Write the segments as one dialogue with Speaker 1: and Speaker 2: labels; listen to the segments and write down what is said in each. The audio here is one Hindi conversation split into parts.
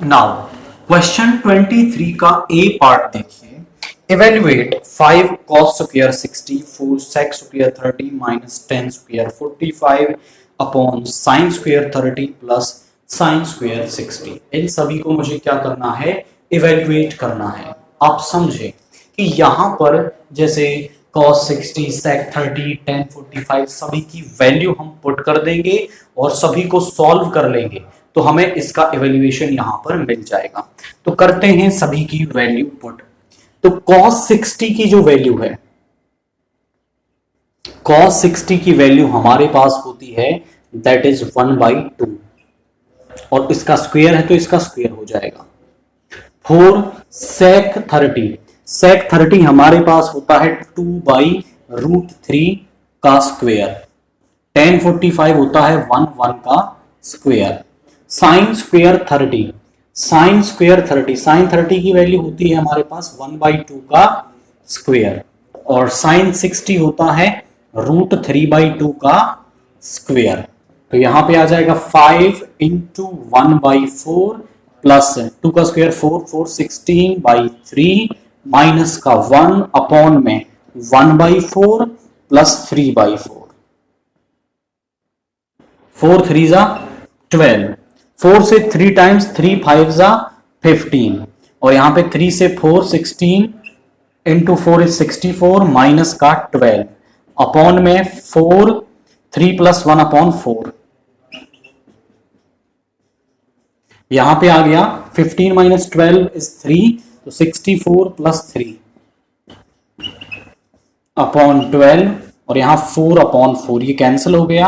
Speaker 1: नाउ क्वेश्चन 23 का ए पार्ट देखिए। Evaluate 5 cos square 60 4 sec square 30 minus 10 square 45 upon sine square 30 plus sine square 60। इन सभी को मुझे क्या करना है, इवेल्युएट करना है। आप समझे कि यहां पर जैसे cos 60 sec 30 10 45 सभी की वैल्यू हम पुट कर देंगे और सभी को सॉल्व कर लेंगे तो हमें इसका इवेल्युएशन यहां पर मिल जाएगा। तो करते हैं सभी की वैल्यू पुट। तो cos 60 की जो वैल्यू है, cos 60 की वैल्यू हमारे पास होती है दैट इज 1/2 और इसका स्क्वायर है तो इसका स्क्वायर हो जाएगा। 4 sec 30 हमारे पास होता है 2/√3 का स्क्वायर। 10 45 होता है 1 का स्क्वायर। साइन स्क्वायर 30 साइन 30 की वैल्यू होती है हमारे पास 1/2 का स्क्वायर और साइन 60 होता है √3/2 का स्क्वायर। तो यहां पे आ जाएगा 5 इंटू 1/4 प्लस 2 का स्क्वायर 4 16/3 माइनस का 1 अपॉन में 1/4 प्लस 3/4 4 3 जा 12 4 से 3 टाइम्स 3 5 जा 15 और यहां पे 3 से 4 16 इंटू 4 इज 64 माइनस का 12 अपॉन में 4 3 प्लस 1 अपॉन 4 यहां पे आ गया 15 माइनस 12 इज 3 तो 64 प्लस 3 अपॉन 12 और यहां 4 अपॉन 4 ये कैंसिल हो गया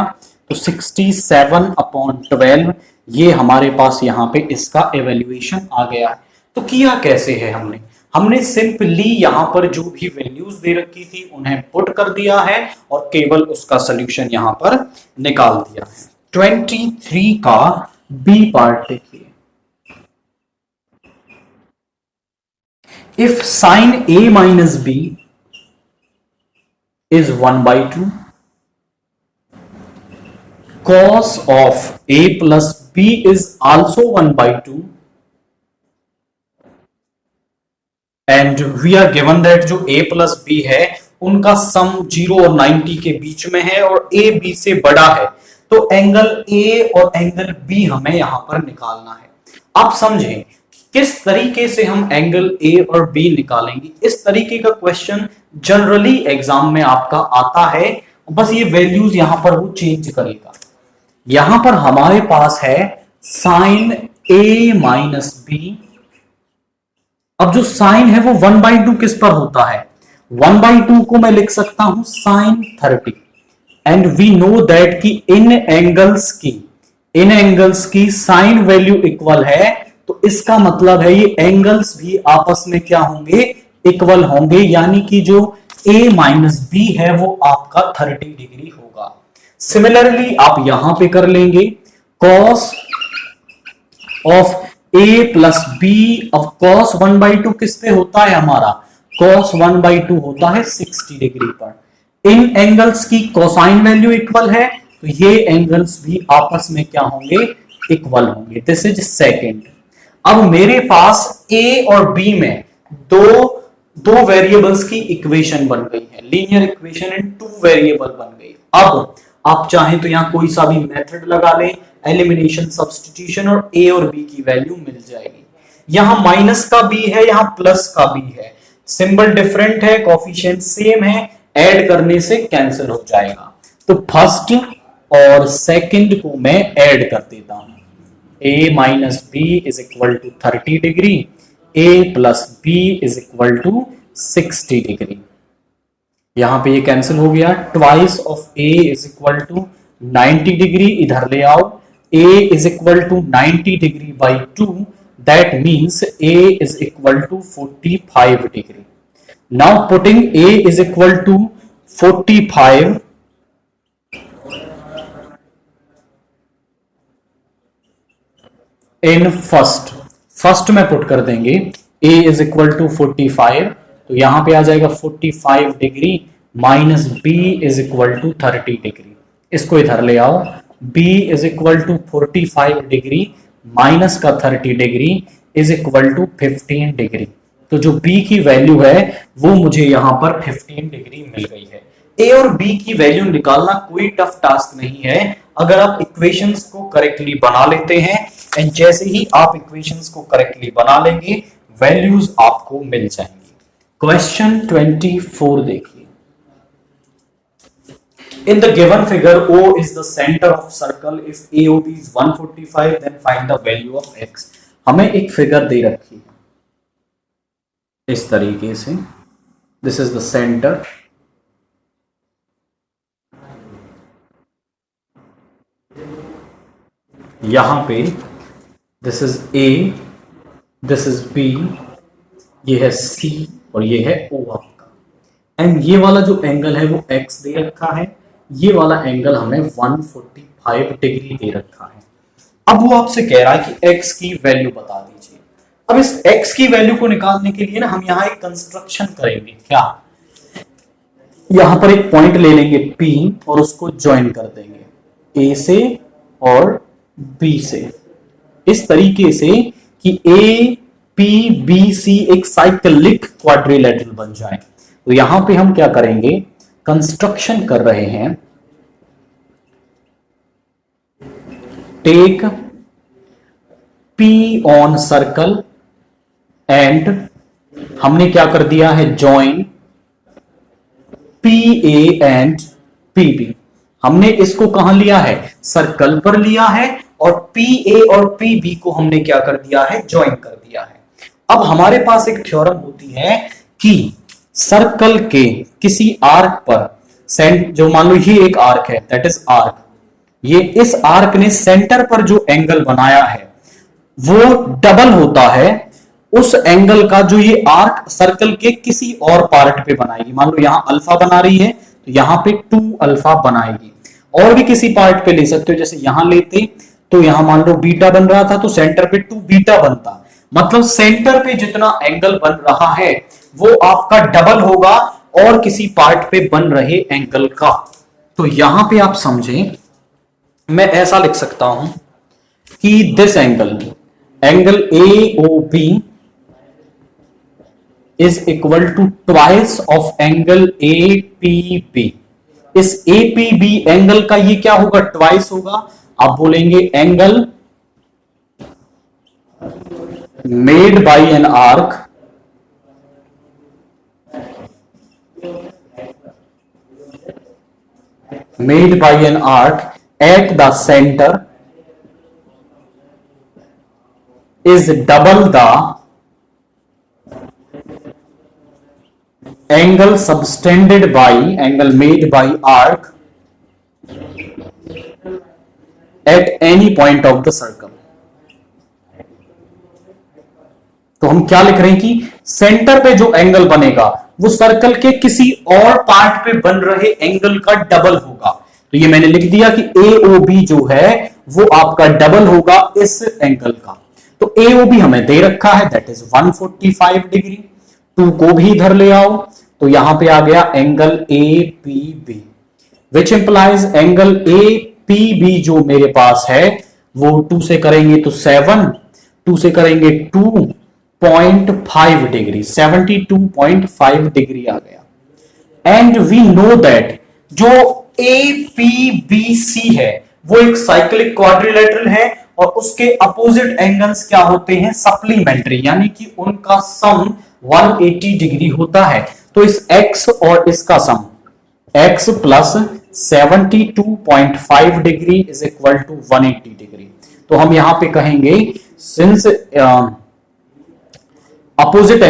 Speaker 1: तो 67 अपॉन 12 ये हमारे पास यहां पे इसका एवेल्युएशन आ गया है। तो किया कैसे है हमने सिंपली यहां पर जो भी वैल्यूज दे रखी थी उन्हें पुट कर दिया है और केवल उसका सॉल्यूशन यहां पर निकाल दिया है। 23 का बी पार्ट देखिए। If sine a minus b is 1/2 cos of a plus b is also 1/2 and we are given that जो a plus b है उनका सम 0 और 90 के बीच में है और a b से बड़ा है तो एंगल a और एंगल b हमें यहां पर निकालना है। आप समझें किस तरीके से हम एंगल A और B निकालेंगे। इस तरीके का क्वेश्चन जनरली एग्जाम में आपका आता है, बस ये वैल्यूज यहां पर वो चेंज करेगा। यहां पर हमारे पास है साइन A माइनस B। अब जो साइन है वो 1/2 किस पर होता है, 1/2 को मैं लिख सकता हूं sine 30 and we know that कि इन एंगल्स की साइन वैल्यू इक्वल है तो इसका मतलब है ये एंगल्स भी आपस में क्या होंगे, इक्वल होंगे, यानी कि जो a माइनस बी है वो आपका 30 डिग्री होगा। सिमिलरली आप यहां पे कर लेंगे cos of a plus B. अब cos 1/2 किस पे होता है हमारा, cos 1/2 होता है 60 डिग्री पर। इन एंगल्स की कोसाइन वैल्यू इक्वल है तो ये एंगल्स भी आपस में क्या होंगे, इक्वल होंगे। This is second. अब मेरे पास a और b में दो वेरिएबल्स की इक्वेशन बन गई है, लीनियर इक्वेशन एंड 2 वेरिएबल बन गई। अब आप चाहें तो यहां कोई सा भी मेथड लगा लें, एलिमिनेशन सब्स्टिट्यूशन, और a और b की वैल्यू मिल जाएगी। यहां माइनस का b है, यहां प्लस का b है, सिंबल डिफरेंट है, कोफिशिएंट सेम है, ऐड करने से कैंसिल हो जाएगा। तो फर्स्ट और सेकंड को मैं ऐड कर देता हूं। a minus B is equal to 30 degree, a plus B is equal to 60 degree. यहां पे ये कैंसिल हो गया। Twice of a is equal to 90 degree, इधर ले आओ, a is equal to 90 degree by 2 that means a is equal to 45 degree. Now putting a is equal to 45 in first में पुट कर देंगे a इज इक्वल टू 45 तो यहां पे आ जाएगा 45 degree minus b is equal to 30 degree. इसको इधर ले आओ, b is equal to 45 degree minus का 30 degree is equal to 15 degree. तो जो b की वैल्यू है वो मुझे यहां पर 15 डिग्री मिल गई है। a और b की वैल्यू निकालना कोई टफ टास्क नहीं है अगर आप इक्वेशंस को करेक्टली बना लेते हैं। एंड जैसे ही आप इक्वेशंस को करेक्टली बना लेंगे वैल्यूज आपको मिल जाएंगी। क्वेश्चन 24 देखिए। In the given figure, O is the center of circle. If AOB is 145, then find the value of x. हमें एक फिगर दे रखी है इस तरीके से। This is the center. यहां पे this is A, this is B, ये है C और ये है O आपका। एंड ये वाला जो एंगल है वो x दे रखा है, ये वाला एंगल हमें 145 डिग्री दे रखा है। अब वो आपसे कह रहा है कि x की वैल्यू बता दीजिए। अब इस x की वैल्यू को निकालने के लिए ना हम यहां एक कंस्ट्रक्शन करेंगे। क्या? यहां पर एक पॉइंट ले लेंगे P और उसको ज्वाइन कर देंगे A से और B से, इस तरीके से कि A P B C एक साइक्लिक क्वाड्रिलेटरल बन जाए। तो यहां पे हम क्या करेंगे, कंस्ट्रक्शन कर रहे हैं। Take P on circle and हमने क्या कर दिया है, जॉइन PA एंड PB। हमने इसको कहां लिया है, सर्कल पर लिया है और PA और PB को हमने क्या कर दिया है, ज्वाइन कर दिया है। अब हमारे पास एक थ्योरम होती है कि सर्कल के किसी आर्क पर जो मान लो ये एक आर्क है, दैट इज आर्क, ये इस आर्क ने सेंटर पर जो एंगल बनाया है वो डबल होता है उस एंगल का जो ये आर्क सर्कल के किसी और पार्ट पे बनाएगी। मान लो यहां अल्फा बना रही है तो यहां पे 2 अल्फा बनाएगी। और भी किसी पार्ट पे ले सकते हो, जैसे यहां लेते तो यहां मान लो बीटा बन रहा था तो सेंटर पे 2 बीटा बनता। मतलब सेंटर पे जितना एंगल बन रहा है वो आपका डबल होगा और किसी पार्ट पे बन रहे एंगल का। तो यहां पे आप समझें, मैं ऐसा लिख सकता हूं कि this angle AOB is equal to twice of angle APB। इस APB एंगल का ये क्या होगा, ट्वाइस होगा। आप बोलेंगे angle made by an arc at the center is double the angle made by arc at any point of the circle। तो हम क्या लिख रहे हैं कि सेंटर पे जो एंगल बनेगा वो सर्कल के किसी और पार्ट पे बन रहे एंगल का डबल होगा। तो ये मैंने लिख दिया कि AOB जो है वो आपका डबल होगा इस एंगल का। तो AOB हमें दे रखा है, दैट इज 145 डिग्री। 2 को भी इधर ले आओ तो यहां पे आ गया angle APB, which implies angle APB जो मेरे पास है वो 2 से करेंगे तो 7, 2 से करेंगे 2.5 डिग्री, 72.5 डिग्री आ गया। एंड वी नो दैट जो APBC है वो एक साइक्लिक क्वाड्रिलेटरल है और उसके अपोजिट एंगल्स क्या होते हैं, सप्लीमेंट्री, यानी कि उनका सम 180 डिग्री होता है। तो इस x और इसका sum x plus 72.5 degree is equal to 180 degree. तो हम यहां पे कहेंगे since opposite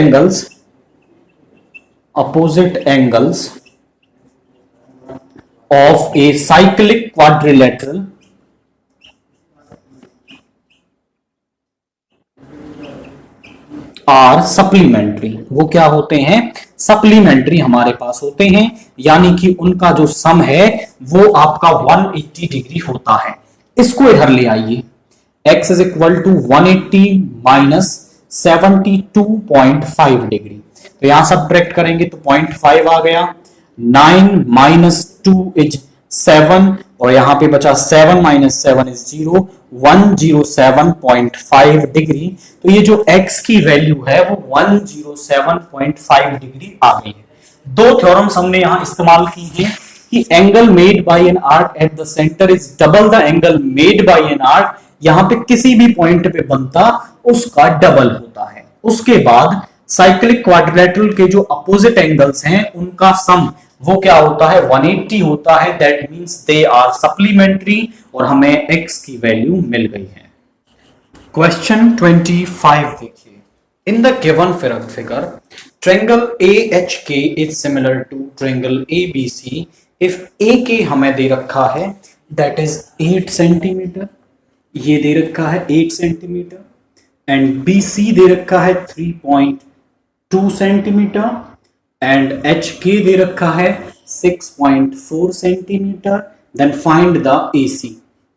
Speaker 1: angles of a cyclic quadrilateral are supplementary। वो क्या होते हैं, सप्लीमेंट्री हमारे पास होते हैं, यानी कि उनका जो सम है वो आपका 180 डिग्री होता है। इसको इधर ले आइए, x is equal to 180 minus 72.5 degree. तो यहां सब्ट्रैक्ट करेंगे तो 0.5 आ गया, 9 माइनस 2 इज 7 और यहां पे बचा 7 माइनस 7 इज 0, 107.5 डिग्री। तो ये जो x की वैल्यू है वो 107.5 डिग्री आ गई है। दो थ्योरम्स हमने यहां इस्तेमाल की हैं कि angle made by an arc at the centre is double the angle made by an arc, यहां पे किसी भी पॉइंट पे बनता उसका डबल होता है। उसके बाद साइक्लिक क्वाड्रिलेटरल के जो अपोजिट एंगल्स हैं उनका सम वो क्या होता है, 180 होता है। That means they are supplementary और हमें x की वैल्यू मिल गई है। क्वेश्चन 25 देखिए, in the given figure triangle AHK is similar to triangle ABC if AK हमें दे रखा है दैट इज 8 सेंटीमीटर, ये दे रखा है 8 सेंटीमीटर, एंड BC दे रखा है 3.2 सेंटीमीटर, एंड HK दे रखा है 6.4 centimetre. Then find the AC।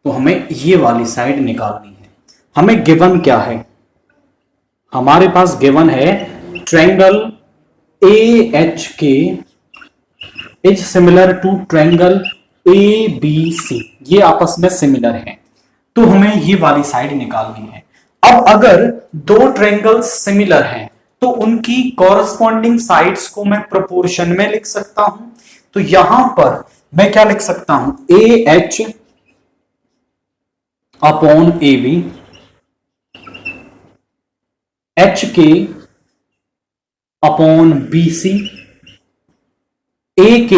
Speaker 1: तो हमें ये वाली साइड निकालनी है। हमें गिवन क्या है, हमारे पास गिवन है triangle AHK is similar to triangle ABC, ये आपस में सिमिलर है, तो हमें ये वाली साइड निकालनी है। अब अगर दो ट्रायंगल्स सिमिलर हैं तो उनकी कॉरस्पॉन्डिंग साइड्स को मैं प्रोपोर्शन में लिख सकता हूं। तो यहां पर मैं क्या लिख सकता हूं, AH upon AB, HK upon BC, AK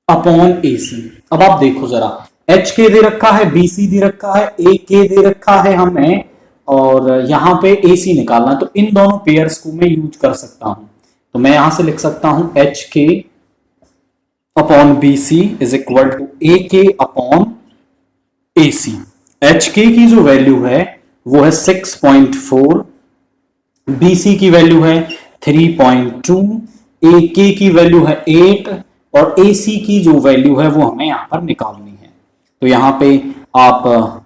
Speaker 1: upon AC। अब आप देखो जरा, HK दे रखा है, BC दे रखा है, AK दे रखा है हमें, और यहां पे AC निकालना, तो इन दोनों पेयर्स को मैं यूज कर सकता हूं। तो मैं यहां से लिख सकता हूं HK upon BC is equal to AK upon AC। HK की जो वैल्यू है वो है 6.4, BC की वैल्यू है 3.2, AK की वैल्यू है 8 और AC की जो वैल्यू है वो हमें यहां पर निकालनी है। तो यहां पे आप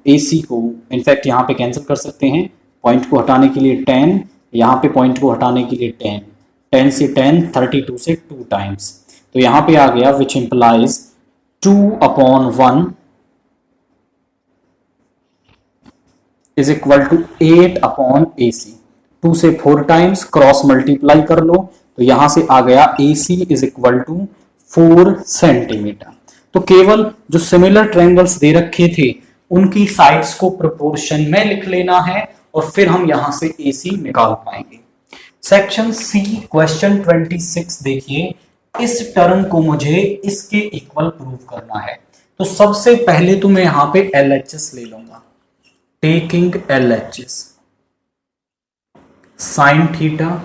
Speaker 1: AC को इनफैक्ट यहां पे कैंसिल कर सकते हैं, पॉइंट को हटाने के लिए 10, यहां पे पॉइंट को हटाने के लिए 10, 10 से 10 32 से 2 टाइम्स, तो यहां पे आ गया which implies 2 upon 1 is equal to 8 upon AC। 2 से 4 टाइम्स क्रॉस मल्टीप्लाई कर लो, तो यहां से आ गया AC is equal to 4 centimetre. तो केवल जो सिमिलर ट्रायंगल्स दे रखे थे उनकी साइड्स को प्रोपोर्शन में लिख लेना है और फिर हम यहां से AC निकाल पाएंगे। सेक्शन C क्वेश्चन 26 देखिए, इस टर्म को मुझे इसके इक्वल प्रूव करना है। तो सबसे पहले तो मैं यहां पे LHS ले लूंगा, taking LHS sine theta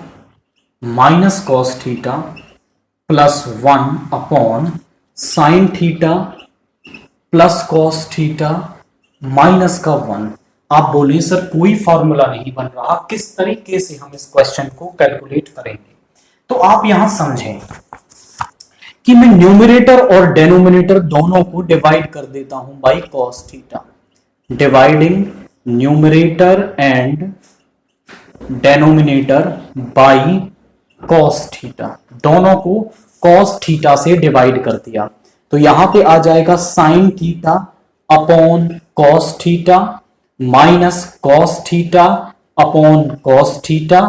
Speaker 1: minus cos theta plus 1 upon sine theta plus cos theta minus का 1। आप बोले सर कोई फॉर्मूला नहीं बन रहा, किस तरीके से हम इस क्वेश्चन को कैलकुलेट करेंगे? तो आप यहां समझें कि मैं न्यूमरेटर और डेनोमिनेटर दोनों को डिवाइड कर देता हूं by cos theta. Dividing numerator and denominator by cos theta, दोनों को कॉस थीटा से डिवाइड कर दिया। तो यहां पे आ जाएगा sign theta upon cos theta minus cos theta upon cos theta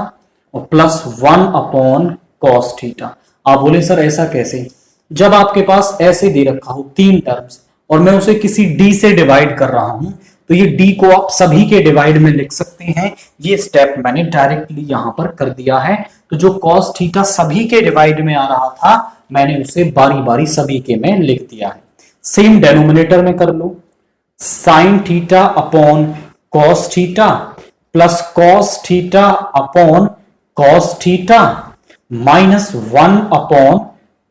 Speaker 1: और प्लस 1 अपॉन कॉस थीटा। आप बोले सर ऐसा कैसे? जब आपके पास ऐसे दे रखा हो 3 टर्म्स और मैं उसे किसी डी से डिवाइड कर रहा हूं, तो ये डी को आप सभी के डिवाइड में लिख सकते हैं। ये स्टेप मैंने डायरेक्टली यहां पर कर दिया है। तो जो कॉस थीटा सभी के डिवाइड में आ रहा था मैंने उसे बारी बारी सभी के में लिख दिया है। सेम डेनोमिनेटर में कर लो, sine theta upon cos theta plus cos theta upon cos theta minus 1 upon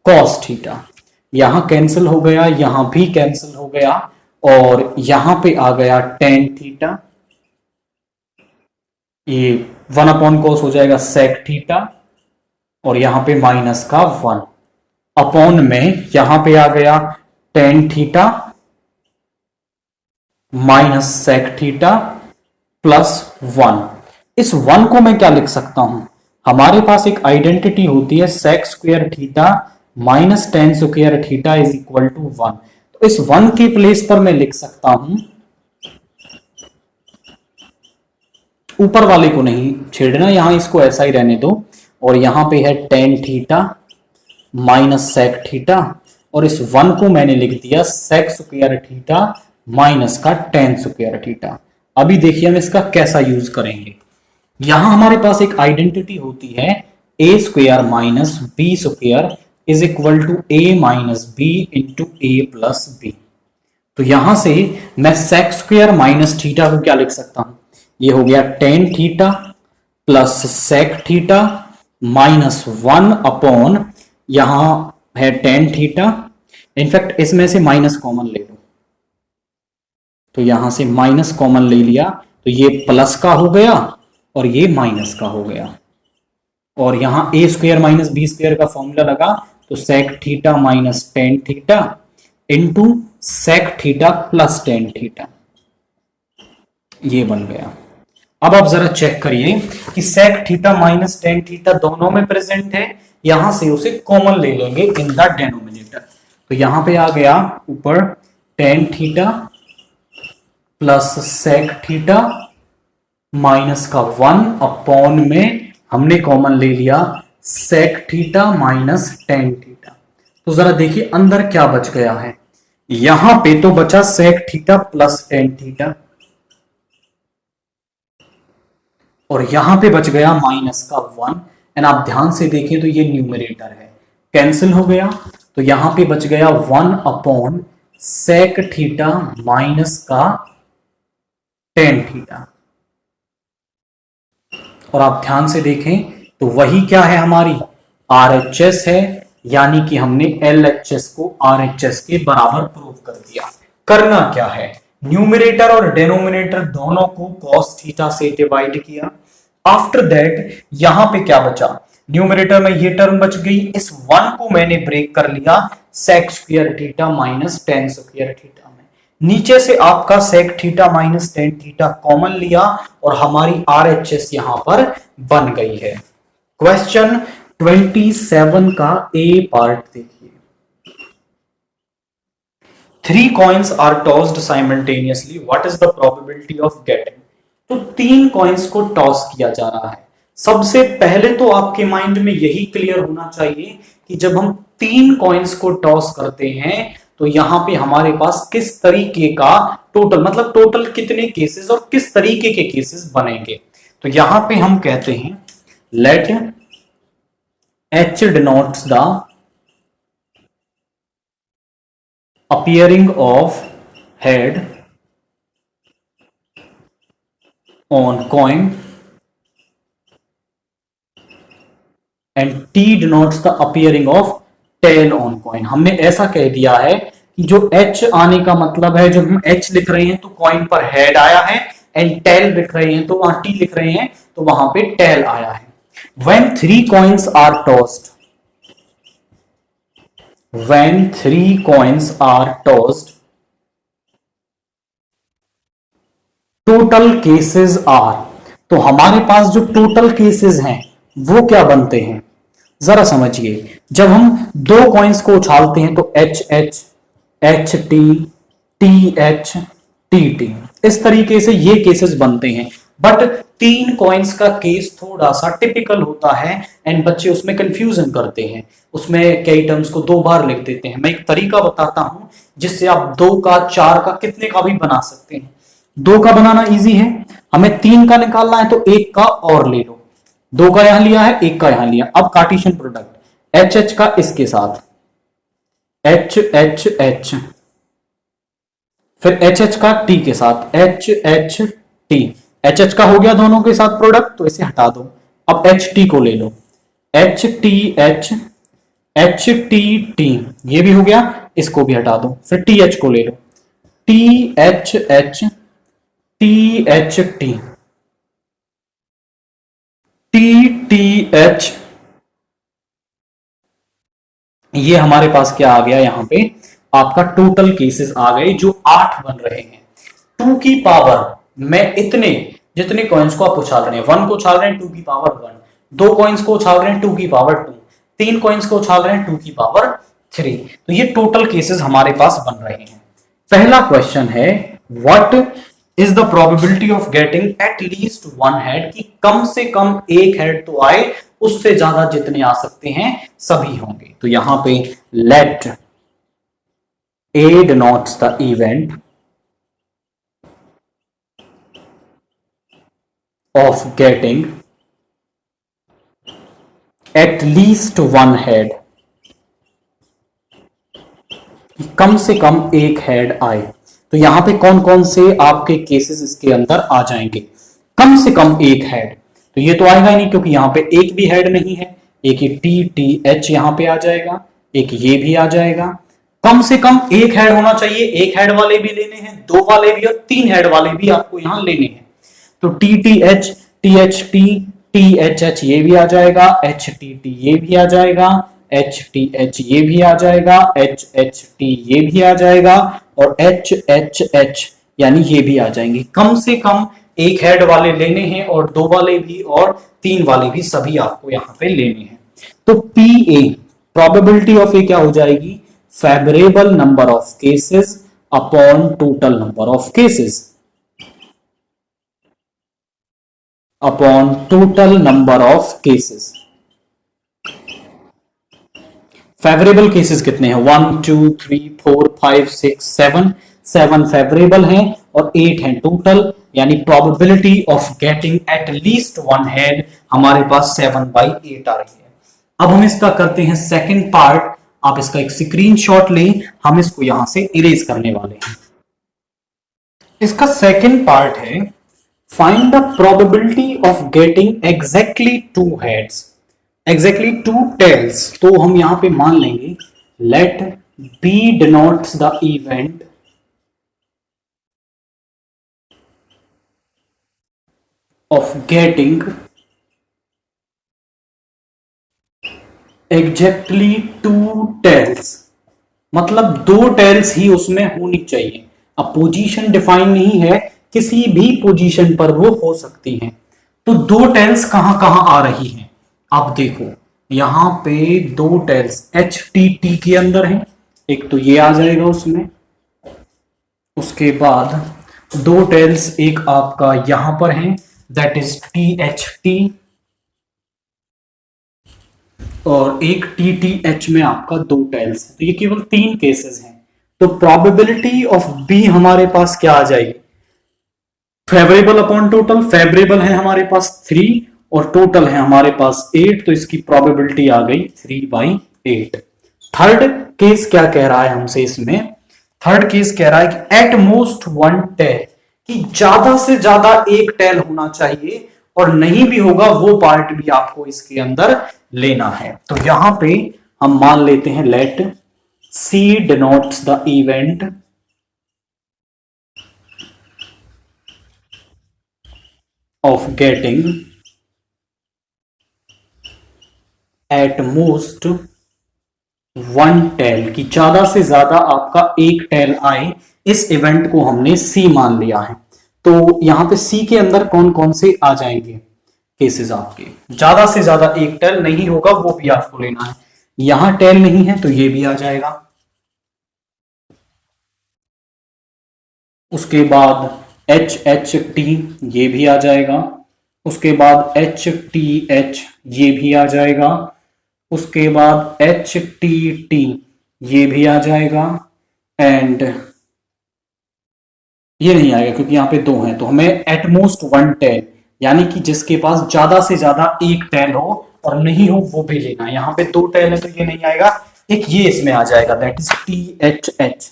Speaker 1: cos theta. यहां कैंसिल हो गया, यहां भी कैंसिल हो गया और यहां पे आ गया टेन थीटा, ये 1 अपॉन कॉस हो जाएगा सेक थीटा और यहां पे माइनस का 1 अपॉन में यहां पे आ गया tan theta minus sec theta plus 1। इस 1 को मैं क्या लिख सकता हूं? हमारे पास एक आइडेंटिटी होती है sec square theta minus tan square theta is equal to 1। तो इस 1 के प्लेस पर मैं लिख सकता हूं ऊपर वाले को नहीं छेड़ना, यहां इसको ऐसा ही रहने दो। और यहां पे है tan theta minus sec theta, और इस 1 को मैंने लिख दिया सेक स्क्वायर थीटा माइनस का टेन स्क्वायर थीटा। अभी देखिए हम इसका कैसा यूज करेंगे। यहां हमारे पास एक आइडेंटिटी होती है A square minus B square is equal to A minus B into A plus B. तो यहां से मैं सेक स्क्वायर माइनस थीटा को क्या लिख सकता हूं, ये हो गया tan theta plus sec theta minus 1 upon, यहां है टेन थीटा, इनफैक्ट इसमें से माइनस कॉमन ले लो, तो यहां से माइनस कॉमन ले लिया तो ये प्लस का हो गया और ये माइनस का हो गया। और यहां a square minus B square का फॉर्मूला लगा, तो sec theta minus tan theta into sec theta plus tan theta, ये बन गया। अब आप जरा चेक करिए कि sec theta minus tan theta दोनों में प्रेजेंट है, यहां से उसे कॉमन ले लेंगे इन द डेनोमिनेटर। तो यहां पे आ गया ऊपर tan theta plus sec theta minus का 1 अपॉन में हमने कॉमन ले लिया sec theta minus tan theta. तो जरा देखिए अंदर क्या बच गया है, यहां पे तो बचा sec theta plus tan theta, और यहां पे बच गया माइनस का 1। एंड आप ध्यान से देखें तो ये न्यूमरेटर है, कैंसिल हो गया, तो यहां पे बच गया 1 अपॉन सेक थीटा माइनस का टेन थीटा। और आप ध्यान से देखें तो वही क्या है हमारी आरएचएस है, यानी कि हमने एलएचएस को आरएचएस के बराबर प्रूव कर दिया। करना क्या है, न्यूमरेटर और डेनोमिनेटर दोनों को cos थीटा से डिवाइड किया। आफ्टर दैट यहां पे क्या बचा, न्यूमरेटर में ये टर्म बच गई, इस 1 को मैंने ब्रेक कर लिया sec square theta minus tan square theta में। नीचे से आपका sec theta minus tan theta common लिया और हमारी आरएचएस यहां पर बन गई है। क्वेश्चन 27 का ए पार्ट देखिए। 3 coins are tossed simultaneously. What is the probability of getting? तो 3 कॉइन्स को टॉस किया जा रहा है। सबसे पहले तो आपके माइंड में यही क्लियर होना चाहिए कि जब हम 3 कॉइन्स को टॉस करते हैं तो यहां पे हमारे पास किस तरीके का टोटल, मतलब टोटल कितने केसेस और किस तरीके के केसेस बनेंगे। तो यहां पे हम कहते हैं late H denotes the appearing of head on coin and T denotes the appearing of tail on coin। हमने ऐसा कह दिया है कि जो H आने का मतलब है, जो हम H लिख रहे हैं तो कॉइन पर हेड आया है, एंड टेल लिख रहे हैं तो वहां T लिख रहे हैं तो वहां पे टेल आया है। When 3 coins are tossed, when 3 coins are tossed, total cases are, तो हमारे पास जो टोटल केसेस हैं वो क्या बनते हैं जरा समझिए। जब हम 2 कॉइन्स को उछालते हैं तो H H H T T H T T, इस तरीके से ये केसेस बनते हैं। बट 3 कॉइन्स का केस थोड़ा सा टिपिकल होता है एंड बच्चे उसमें कंफ्यूजन करते हैं, उसमें कई टर्म्स को 2 बार लिख देते हैं। मैं एक तरीका बताता हूं जिससे आप 2 का 4 का कितने का भी बना सकते हैं। 2 का बनाना इजी है, हमें 3 का निकालना है तो 1 का और ले लो, 2 का यहां लिया है 1 का यहां लिया। अब कार्टेशियन प्रोडक्ट एच एच का इसके साथ एच एच एच, फिर एच एच का टी के साथ H H T, H H का हो गया दोनों के साथ प्रोडक्ट तो इसे हटा दो। अब एच टी को ले लो, H T H H T T, ये भी हो गया, इसको भी हटा दो। फिर टी एच को ले लो, T H H T H T T T H, ये हमारे पास क्या आ गया, यहां पे आपका टोटल केसेस आ गए जो 8 बन रहे हैं। 2 की पावर में इतने जितने कॉइन्स को आप उछाल रहे हैं, 1 को उछाल रहे हैं 2 की पावर 1, 2 कॉइन्स को उछाल रहे हैं 2 की पावर 2, 3 कॉइन्स को उछाल रहे हैं 2 की पावर 3। तो ये टोटल केसेस हमारे पास बन रहे हैं। पहला क्वेश्चन है what is the probability of getting at least one head, कि कम से कम एक हेड तो आए, उससे ज्यादा जितने आ सकते हैं सभी होंगे। तो यहां पे let A denotes the event of getting at least one head, कम से कम एक हेड आए। तो यहां पे कौन कौन से आपके केसेस इसके अंदर आ जाएंगे? कम से कम एक हेड, तो ये तो आएगा ही नहीं क्योंकि यहां पे एक भी हेड नहीं है। एक ये टी टी एच यहां पे आ जाएगा, एक ये भी आ जाएगा। कम से कम एक हेड होना चाहिए, एक हेड वाले भी लेने हैं, दो वाले भी और तीन हेड वाले भी आपको यहां लेने हैं। तो T T H T H T H H ये भी आ जाएगा, एच टी टी ये भी आ जाएगा, एच टी एच ये भी आ जाएगा, एच एच टी ये भी आ जाएगा और एच एच एच यानी ये भी आ जाएंगे। कम से कम एक हेड वाले लेने हैं और दो वाले भी और तीन वाले भी, सभी आपको यहां पे लेने हैं। तो पी ए प्रोबेबिलिटी ऑफ ए क्या हो जाएगी? Favourable number of cases upon total number of cases upon total number of cases. Favourable cases कितने हैं? 1 2 3 4 5 6 7 7 फेवरेबल हैं और 8 हैं टोटल, यानी probability of getting at least one head हमारे पास 7/8 आ रही है। अब हम इसका करते हैं सेकंड पार्ट। आप इसका एक स्क्रीनशॉट लें, हम इसको यहां से इरेज करने वाले हैं। इसका सेकंड पार्ट है find the probability of getting exactly two heads, exactly two tails. तो हम यहां पे मान लेंगे let B denotes the event of getting exactly two tails, मतलब दो टेल्स ही उसमें होनी चाहिए। अब पोजीशन डिफाइन नहीं है, किसी भी पोजीशन पर वो हो सकती हैं। तो दो टेल्स कहां कहां आ रही हैं? आप देखो यहां पे दो टेल्स एच टी टी के अंदर है, एक तो ये आ जाएगा उसमें, उसके बाद दो टेल्स एक आपका यहां पर है that is T H T, और एक टी टी एच में आपका दो टेल्स है। तो ये केवल तीन केसेस हैं। तो प्रोबेबिलिटी ऑफ बी हमारे पास क्या आ जाएगी? फेवरेबल अपॉन टोटल, फेवरेबल है हमारे पास 3 और टोटल है हमारे पास 8, तो इसकी प्रोबेबिलिटी आ गई 3/8। थर्ड केस क्या कह रहा है हमसे इसमें? थर्ड केस कह रहा है कि एट मोस्ट वन टेल, कि ज्यादा से ज्यादा एक टेल होना चाहिए और नहीं भी होगा वो पार्ट भी आपको इसके अंदर लेना है। तो यहां पे हम मान लेते हैं let C denotes the event of getting at most one tail, कि ज्यादा से ज्यादा आपका एक टेल आए। इस इवेंट को हमने सी मान लिया है। तो यहां पे सी के अंदर कौन कौन से आ जाएंगे केसेस आपके? ज्यादा से ज्यादा एक टेल नहीं होगा वो भी आपको लेना है। यहां टेल नहीं है तो ये भी आ जाएगा। उसके बाद एच एच टी ये भी आ जाएगा। उसके बाद एच टी एच ये भी आ जाएगा। उसके बाद एच टी टी ये भी आ जाएगा एंड ये नहीं आएगा क्योंकि यहां पे दो हैं। तो हमें एटमोस्ट वन टेल, यानी कि जिसके पास ज्यादा से ज्यादा एक टेल हो और नहीं हो वो भी लेना है। यहां पे दो टेल है तो ये नहीं आएगा, एक ये इसमें आ जाएगा that is T H H.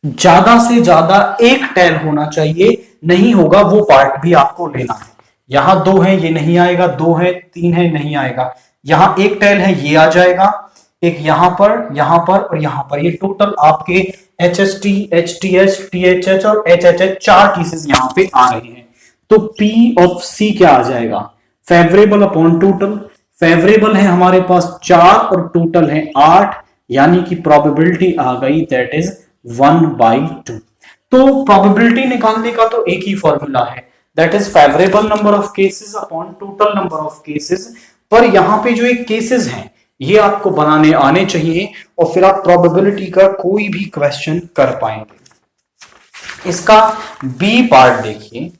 Speaker 1: ज्यादा से ज्यादा एक टेल होना चाहिए, नहीं होगा वो पार्ट भी आपको लेना है। यहां दो है ये नहीं आएगा, दो है तीन है नहीं आएगा। यहां एक टेल है ये आ जाएगा, एक यहां पर और यहां पर। ये टोटल आपके H S T H T H T H H और एच एच एच चार केसेस यहां पे आ रहे हैं। तो P ऑफ C क्या आ जाएगा? Favourable upon total. फेवरेबल है हमारे पास 4 और टोटल है 8, यानी कि प्रोबेबिलिटी आ गई दैट इज 1/2। तो प्रोबेबिलिटी निकालने का तो एक ही फॉर्मूला है that is favourable number of cases upon total number of cases. पर यहां पे जो एक केसेस हैं ये आपको बनाने आने चाहिए और फिर आप प्रोबेबिलिटी का कोई भी क्वेश्चन कर पाएंगे। इसका बी पार्ट देखिए,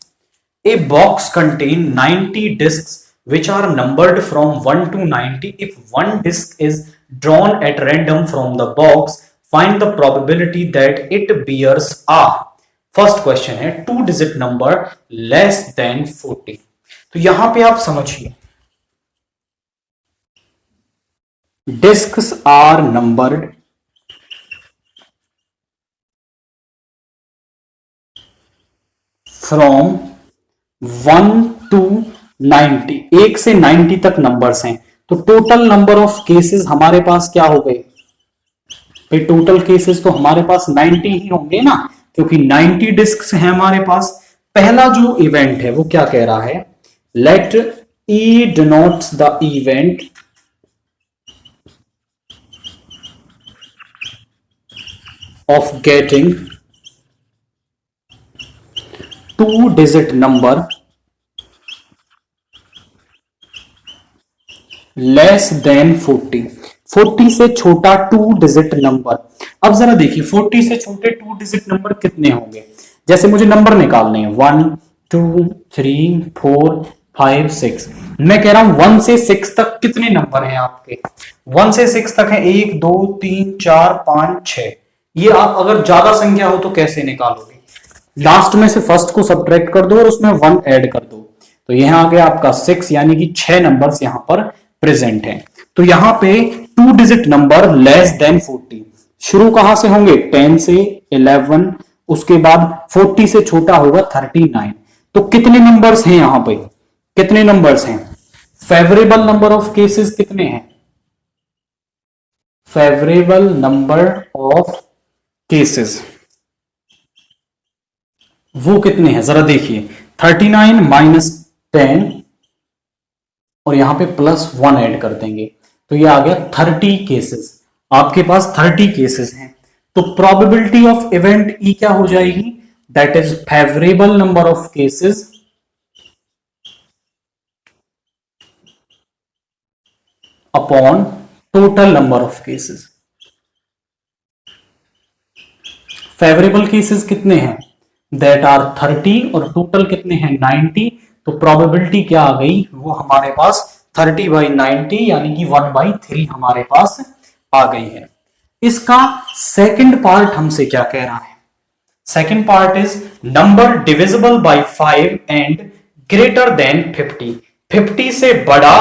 Speaker 1: a box contain 90 discs which are numbered from 1 to 90. If one disc is drawn at random from the box, find the probability that it bears a, first question है, two digit number less than 40। तो यहां पे आप समझिए, discs are numbered from 1 to 90, 1 से 90 तक नंबर्स हैं। तो टोटल नंबर ऑफ केसेस हमारे पास क्या हो गए भाई, टोटल केसेस तो हमारे पास 90 ही होंगे ना, क्योंकि 90 डिस्क्स हैं हमारे पास। पहला जो इवेंट है वो क्या कह रहा है, let E denotes the event of getting two digit number less than 40, 40 से छोटा टू डिजिट नंबर। अब जरा देखिए 40 से छोटे टू डिजिट नंबर कितने होंगे, जैसे मुझे नंबर निकालने हैं 1 2 3 4 5 6, मैं कह रहा हूं 1 से 6 तक कितने नंबर हैं आपके, 1 से 6 तक है 1 2 3 4 5 6। ये आप अगर ज्यादा संख्या हो तो कैसे निकालोगे, लास्ट में से फर्स्ट को सब्ट्रैक्ट कर दो और उसमें 1 ऐड कर दो, तो यहां आ गया आपका 6, यानी कि 6 नंबर्स यहां पर प्रेजेंट हैं। तो यहां पे to digit number less than 40 शुरू कहां से होंगे, 10 से 11, उसके बाद 40 से छोटा होगा 39। तो कितने नंबर्स हैं यहां पे, कितने नंबर्स हैं, फेवरेबल नंबर ऑफ केसेस कितने हैं, फेवरेबल नंबर ऑफ केसेस वो कितने हैं जरा देखिए, 39 माइनस 10 और यहां पे प्लस 1 ऐड कर देंगे, तो ये आ गया 30 केसेस। आपके पास 30 केसेस हैं, तो प्रोबेबिलिटी ऑफ इवेंट ई क्या हो जाएगी, that is favourable number of cases upon total number of cases. Favourable cases कितने हैं, दैट आर 30 और टोटल कितने हैं 90, तो प्रोबेबिलिटी क्या आ गई, वो हमारे पास 30/90 यानी कि 1/3 हमारे पास आ गई है। इसका सेकंड पार्ट हमसे क्या कह रहा है, second part is number divisible by 5 and greater than 50, 50 से बड़ा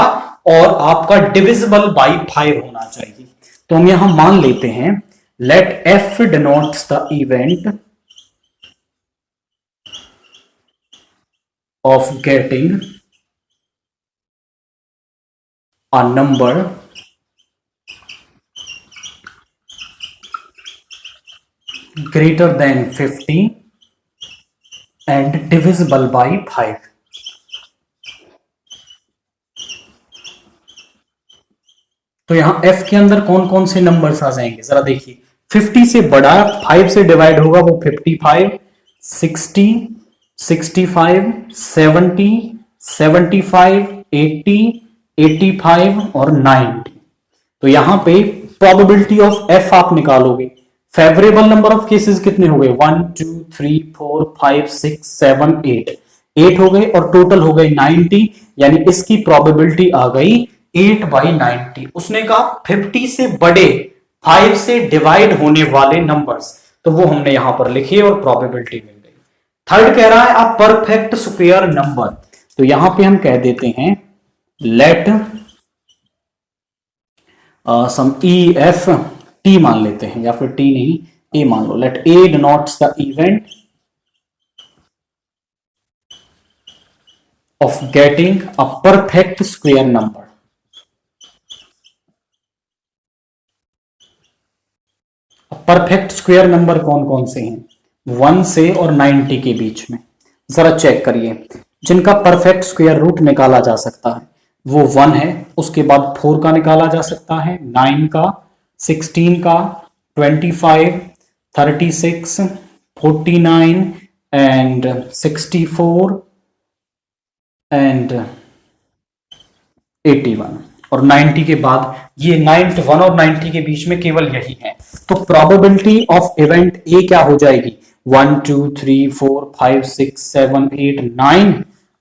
Speaker 1: और आपका डिविजिबल बाय 5 होना चाहिए। तो हम यहां मान लेते हैं, let F denotes the event of getting a number greater than 50 and divisible by 5। तो यहां f के अंदर कौन कौन से नंबर्स आ जाएंगे जरा देखिए, 50 से बड़ा 5 से डिवाइड होगा वो 55, 60, 65, 70, 75, 80, 85 और 90। तो यहां पे प्रोबेबिलिटी ऑफ एफ आप निकालोगे, फेवरेबल नंबर ऑफ केसेस कितने हो गए, 1 2 3 4 5 6 7 8, 8 हो गए और टोटल हो गए 90, यानी इसकी प्रोबेबिलिटी आ गई 8/90। उसने कहा 50 से बड़े 5 से डिवाइड होने वाले नंबर्स, तो वो हमने यहां पर लिखे और प्रोबेबिलिटी मिल गई। थर्ड कह रहा है अ परफेक्ट स्क्वायर नंबर, तो यहां पे हम कह देते हैं let some E F T मान लेते हैं, या फिर टी नहीं ए मान लो, let A denotes the event of getting a perfect square number. Perfect square number कौन कौन से हैं, 1 से और 90 के बीच में, जरा चेक करिए, जिनका परफेक्ट स्क्वायर रूट निकाला जा सकता है वो 1 है, उसके बाद 4 का निकाला जा सकता है, 9 का, 16 का, 25, 36, 49 एंड 64 एंड 81 और 90 के बाद ये 91 और 90 के बीच में केवल यही है। तो प्रोबेबिलिटी ऑफ इवेंट ए क्या हो जाएगी, 1 2 3 4 5 6 7 8 9,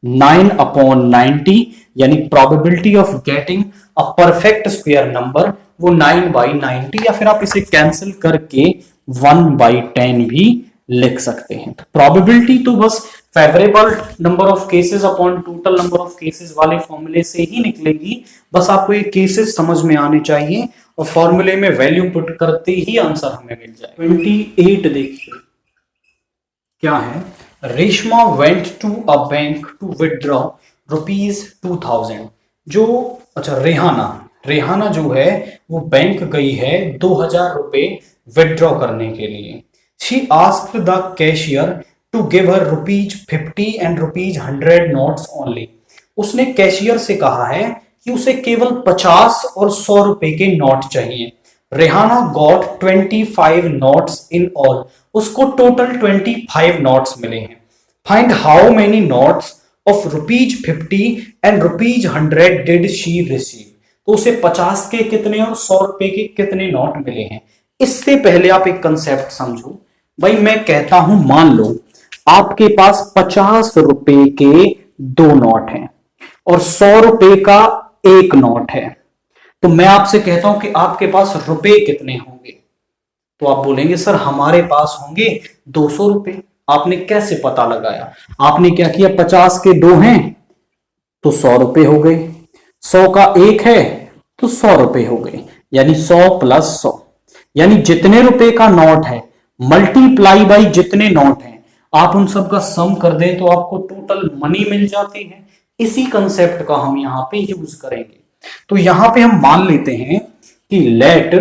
Speaker 1: 9/90, यानी probability of getting a perfect square number वो 9/90, या फिर आप इसे कैंसिल करके 1/10 भी लिख सकते हैं। प्रोबेबिलिटी तो बस favourable number of cases upon total number of cases वाले फॉर्मूले से ही निकलेगी। बस आपको ये केसेस समझ में आने चाहिए और फॉर्मूले में वैल्यू पुट करते ही आंसर हमें मिल जाए। 28 देखिए क्या है, Reshma went to a bank to withdraw ₹2000। जो अच्छा रेहाना जो है वो बैंक गई है 2000 रुपए विदड्रॉ करने के लिए। She asked the cashier to give her ₹50 and ₹100 notes only. उसने कैशियर से कहा है कि उसे केवल 50 और 100 रुपए के नोट चाहिए। Rehana got 25 notes in all. उसको टोटल 25 नोट्स मिले हैं। Find how many notes of ₹50 and ₹100 did she receive. तो उसे 50 के कितने और 100 रुपए के कितने नोट मिले हैं। इससे पहले आप एक कंसेप्ट समझो भाई। मैं कहता हूं मान लो आपके पास 50 रुपए के 2 नोट हैं और 100 रुपए का एक नोट है। तो मैं आपसे कहता हूं कि आपके पास रुपए कितने होंगे। तो आप बोलेंगे सर हमारे पास होंगे 200 रुपए। आपने कैसे पता लगाया? आपने क्या किया, 50 के 2 हैं तो 100 रुपए हो गए, 100 का एक है तो 100 रुपए हो गए, यानी 100 + 100, यानी जितने रुपए का नोट है मल्टीप्लाई बाई जितने नोट हैं, आप उन सब का सम कर दें तो आपको टोटल मनी मिल जाती है। इसी कंसेप्ट का हम यहां पे यूज करेंगे। तो यहां पे हम मान लेते हैं कि लेट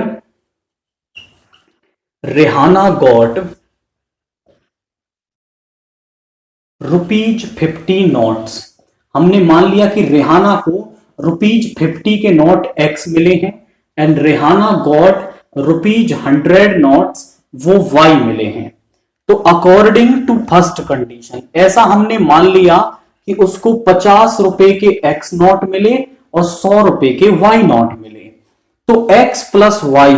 Speaker 1: रेहाना गॉट ₹50 नोट्स। हमने मान लिया कि रेहाना को ₹50 के नोट X मिले हैं एंड रेहाना गॉट ₹100 नोट्स वो Y मिले हैं। तो अकॉर्डिंग टू फर्स्ट कंडीशन ऐसा हमने मान लिया कि उसको 50 रुपए के X नोट मिले और 100 रुपए के Y नोट मिले। तो X + Y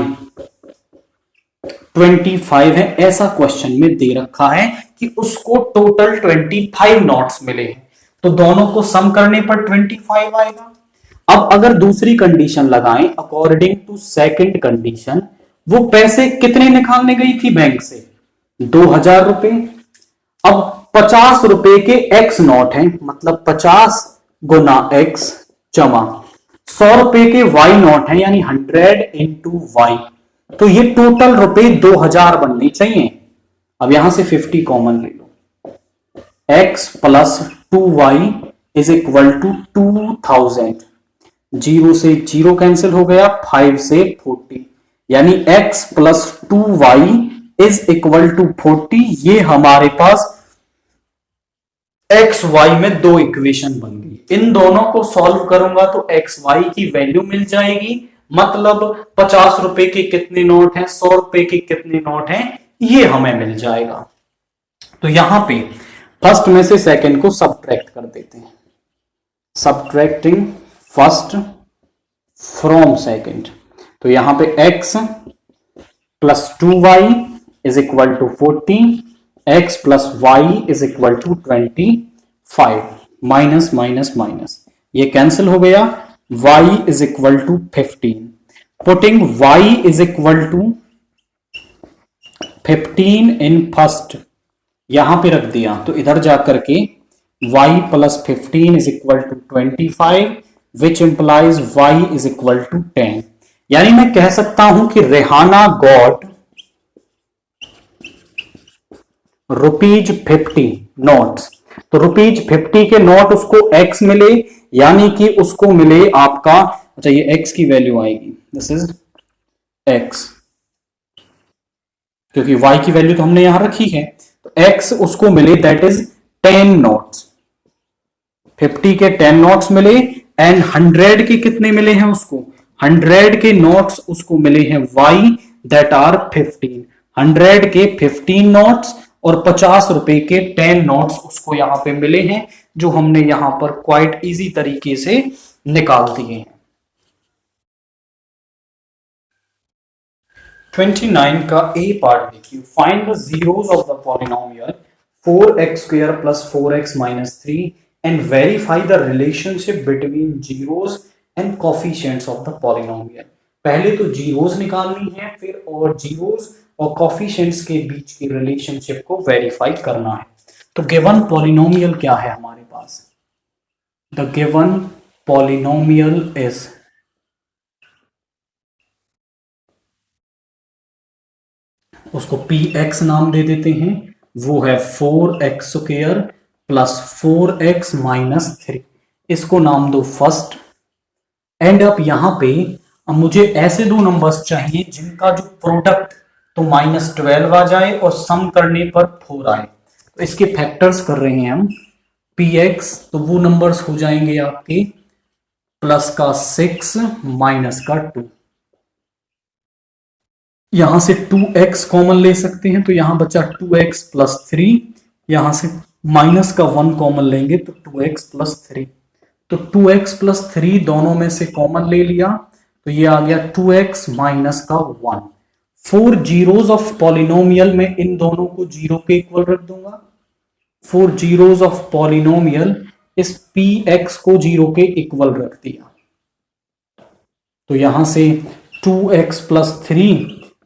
Speaker 1: 25 है, ऐसा क्वेश्चन में दे रखा है कि उसको टोटल 25 नोट्स मिले हैं। तो दोनों को सम करने पर 25 आएगा। अब अगर दूसरी कंडीशन लगाएं अकॉर्डिंग टू सेकंड कंडीशन, वो पैसे कितने निकालने गई थी बैंक से? 2000 रुपए। अब 50 रुपए के X नोट हैं, मतलब 50 गुना X जमा 100 रुपए के Y नोट हैं, यानी 100 इंटू Y। तो ये टोटल रुपए 2000 बनने चाहिए। अब यहां से 50 कॉमन ले लो। X + 2Y = 2000। 0 से 0 कैंसिल हो गया, 5 से 40, यानी X + 2Y = 40। ये हमारे पास एक्स वाई में 2 इक्वेशन बन गई। इन दोनों को सॉल्व करूंगा तो एक्स वाई की वैल्यू मिल जाएगी। मतलब 50 रुपए के कितने नोट हैं, 100 रुपए के कितने नोट हैं, ये हमें मिल जाएगा। तो यहां पे फर्स्ट में से सेकंड को सबट्रैक्ट कर देते हैं। Subtracting first from second. तो यहां पे x + 2y = 40, x + y = 25, minus minus minus ये कैंसिल हो गया। y = 15, putting y = 15 in first, यहां पे रख दिया तो इधर जाकर के y + 15 = 25, विच इंप्लाइज y = 10। यानी मैं कह सकता हूं कि रेहाना गॉट ₹50 नोट्स। तो ₹50 के नोट उसको x मिले, यानी कि उसको मिले आपका, अच्छा ये x की वैल्यू आएगी, दिस इज x, क्योंकि y की वैल्यू तो हमने यहां रखी है। तो x उसको मिले दैट इज 10 नोट्स। 50 के 10 नोट्स मिले एंड 100 के कितने मिले हैं उसको? 100 के नोट्स उसको मिले हैं y दैट आर 15। 100 के 15 नोट्स और 50 रुपए के 10 नोट्स उसको यहां पे मिले हैं, जो हमने यहां पर क्वाइट इजी तरीके से निकाल दिए हैं। 29 का ए पार्ट देखिए, find the zeros of the polynomial 4x² plus 4x minus 3 and verify the relationship between zeros and coefficients of the polynomial। पहले तो जीरोस निकालनी है, फिर और जीरोस और कोफिशिएंट्स के बीच की रिलेशनशिप को वेरीफाई करना है। तो गिवन पॉलिनोमियल क्या है हमारे पास? द गिवन पॉलिनोमियल इज, उसको px नाम दे देते हैं, वो है 4x² प्लस 4x माइनस 3। इसको नाम दो फर्स्ट। एंड अब यहां पे अब मुझे ऐसे दो नंबर्स चाहिए जिनका जो प्रोडक्ट तो -12 आ जाए और सम करने पर 4 आए। तो इसके फैक्टर्स कर रहे हैं हम। px तो वो नंबर्स हो जाएंगे आपके प्लस का 6 माइनस का 2। यहां से 2x कॉमन ले सकते हैं, तो यहां बचा 2x प्लस 3। यहां से माइनस का 1 कॉमन लेंगे तो 2x प्लस 3। तो 2x प्लस 3 दोनों में से कॉमन ले लिया, तो ये आ गया 2x माइनस का 1। 4 जीरोस ऑफ पॉलिनोमियल में इन दोनों को जीरो के इक्वल रख दूंगा। 4 जीरोस ऑफ पॉलिनोमियल इस px को जीरो के इक्वल रख दिया, तो यहां से 2x plus 3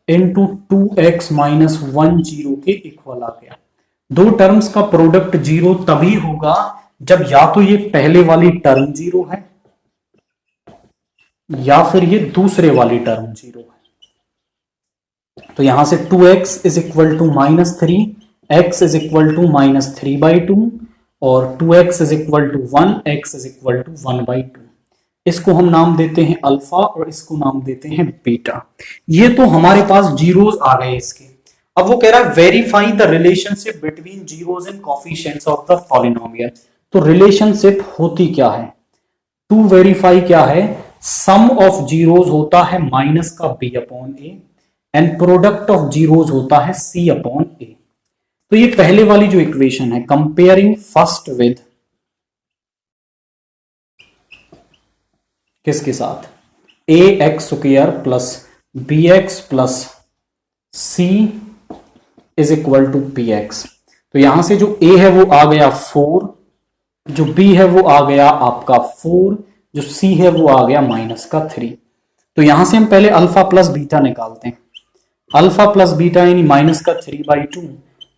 Speaker 1: into 2x minus 1 zero के इक्वल आ गया। दो टर्म्स का प्रोडक्ट जीरो तभी होगा जब या तो ये पहले वाली टर्म जीरो है या फिर ये दूसरे वाली टर्म जीरो है। तो यहां से 2x is equal to -3, x is equal to -3/2 और 2x is equal to 1, x is equal to 1/2। इसको हम नाम देते हैं अल्फा और इसको नाम देते हैं बीटा। ये तो हमारे पास जीरोस आ गए इसके। अब वो कह रहा है verify the relationship between zeros and coefficients of the polynomial. तो रिलेशनशिप होती क्या है? टू वेरीफाई क्या है? सम ऑफ जीरोस होता है माइनस का b/a and product of zeros होता है c/a। तो ये पहले वाली जो इक्वेशन है, कंपेयरिंग फर्स्ट विद किसके साथ? ax² plus bx plus c is equal to px। तो यहां से जो a है वो आ गया 4, जो b है वो आ गया आपका 4, जो c है वो आ गया माइनस का 3। तो यहां से हम पहले अल्फा प्लस बीटा निकालते हैं। अल्फा प्लस बीटा यानी माइनस का 3/2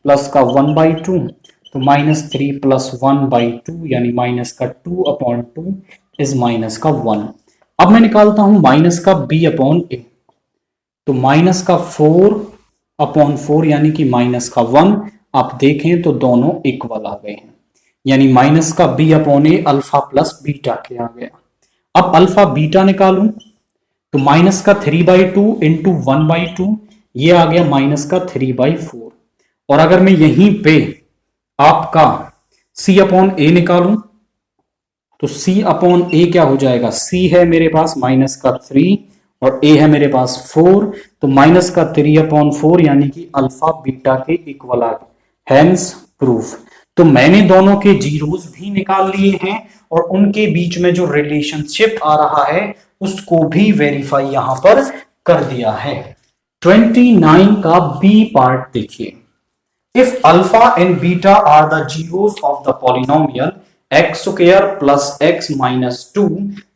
Speaker 1: प्लस का 1/2, तो -3 प्लस 1/2 यानी माइनस का 2/2 इज माइनस का 1। अब मैं निकालता हूं माइनस का b/a, तो माइनस का 4/4 यानी कि माइनस का 1। आप देखें तो दोनों इक्वल आ गए हैं, यानी माइनस का b/a अल्फा प्लस बीटा के आ गया। अब अल्फा बीटा निकालूं तो माइनस का 3/2 इंटू 1/2, ये आ गया माइनस का 3/4। और अगर मैं यहीं पे आपका c/a निकालूं तो c/a क्या हो जाएगा? c है मेरे पास माइनस का 3 और a है मेरे पास 4, तो माइनस का 3/4 यानी कि अल्फा बीटा के इक्वल आ गया। Hence proof. तो मैंने दोनों के जीरोस भी निकाल लिए हैं और उनके बीच में जो रिलेशनशिप आ रहा है उसको भी वेरीफाई यहां पर कर दिया है। 29 का बी पार्ट देखिए। If alpha and beta are the zeros of the polynomial x² plus x minus 2,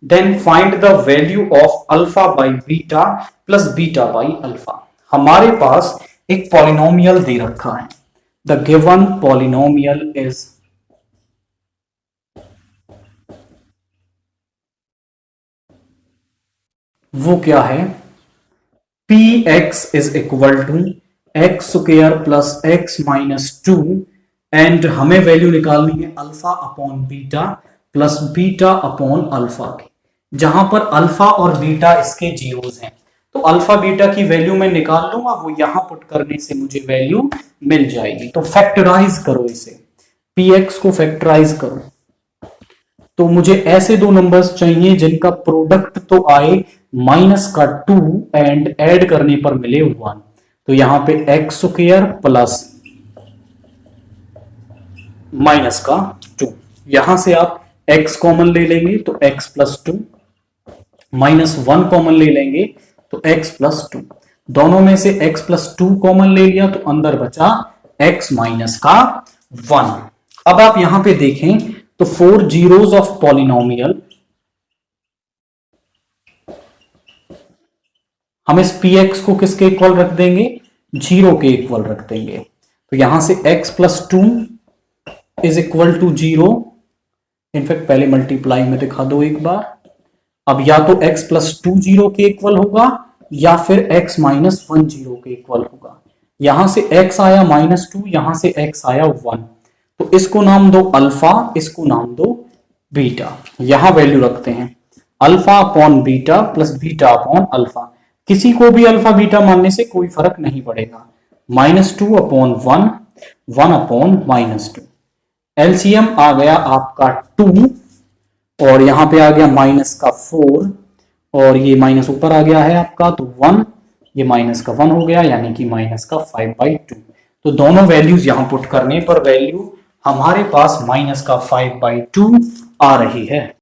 Speaker 1: then find the value of alpha by beta plus beta by alpha। हमारे पास एक पॉलिनोमियल दे रखा है। The given polynomial is वो क्या है? px is equal to x² plus x minus 2 and हमें वैल्यू निकालनी है alpha upon beta plus beta upon alpha की, जहां पर अल्फा और बीटा इसके जीरोस हैं। तो अल्फा बीटा की वैल्यू मैं निकाल लूंगा, वो यहां पुट करने से मुझे वैल्यू मिल जाएगी। तो फैक्टराइज करो इसे, px को फैक्टराइज करो। तो मुझे ऐसे दो नंबर्स चाहिए जिनका प्रोडक्ट तो आए माइनस का 2 एंड ऐड करने पर मिले 1। तो यहां पे x² प्लस माइनस का 2, यहां से आप x कॉमन ले लेंगे तो x प्लस 2, -1 कॉमन ले लेंगे तो x प्लस 2। दोनों में से x प्लस 2 कॉमन ले लिया तो अंदर बचा x माइनस का 1। अब आप यहां पे देखें तो 4 जीरोस ऑफ पॉलिनोमियल, हम इस px को किसके इक्वल रख देंगे, 0 के इक्वल रख देंगे। तो यहां से x plus 2 is equal to 0। In fact पहले मल्टीप्लाई में दिखा दो एक बार। अब या तो x प्लस 2 0 के इक्वल होगा या फिर x माइनस 1 0 के इक्वल होगा। यहां से x आया -2, यहां से x आया 1, तो इसको नाम दो अल्फा, इसको नाम दो बीटा। यहां वैल्यू रखते हैं alpha upon beta plus beta upon alpha. किसी को भी अल्फा बीटा मानने से कोई फर्क नहीं पड़ेगा। -2 अपॉन 1, 1 अपॉन -2। एलसीएम आ गया आपका 2 और यहां पे आ गया माइनस का 4 और ये माइनस ऊपर आ गया है आपका, तो 1, ये माइनस का 1 हो गया, यानी कि माइनस का 5/2। तो दोनों वैल्यूज यहां पुट करने पर वैल्यू हमारे पास माइनस का 5/2 आ रही है।